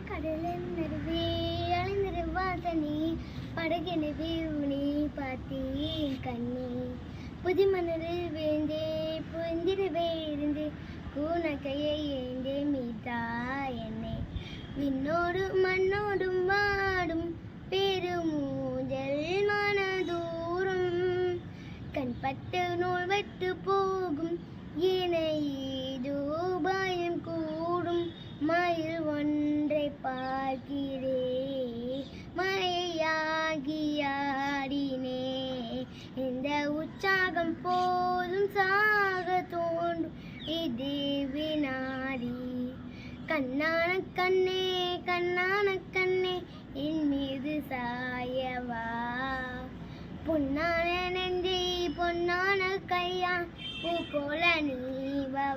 கடலின் நடுவே அலைந்திரு வாசனி படகெனவே உனி பார்த்தேன் கண்ணே புதி மணலில் விழுந்தே புந்திரவே இருந்து கூனக்கையை ஏந்தே மீட்டா என்னை விண்ணோடு மண்ணோடும் வாடும் பெருமூஞ்சல் மனதூரம் கண்பட்டு நூல் வெட்டு போகும் இணையீது பயம் கூடும் மயில் ஒன்றை பார்க்கிறே மழையாகியாடினே இந்த உற்சாகம் போதும் சாக தோன்றும் இது வினாடி கண்ணான கண்ணே கண்ணான கண்ணே என் மீது சாயவா பொன்னான நெஞ்சை பொன்னான கையா பூ போல நீவா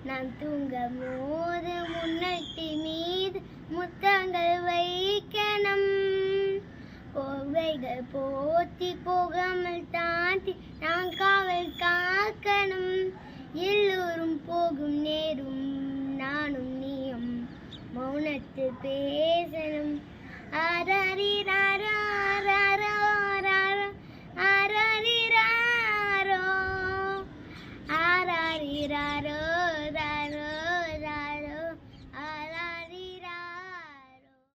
நான் தூங்க போது முன்னட்டி மீது முத்தங்கள் வைக்கணும் போவைகள் போத்தி போகாமல் தாண்டி நான் காவல் காக்கணும் எல்லோரும் போகும் நேரும் நானும் நீயும் மௌனத்தில் பேசணும் ஆராரி ராரா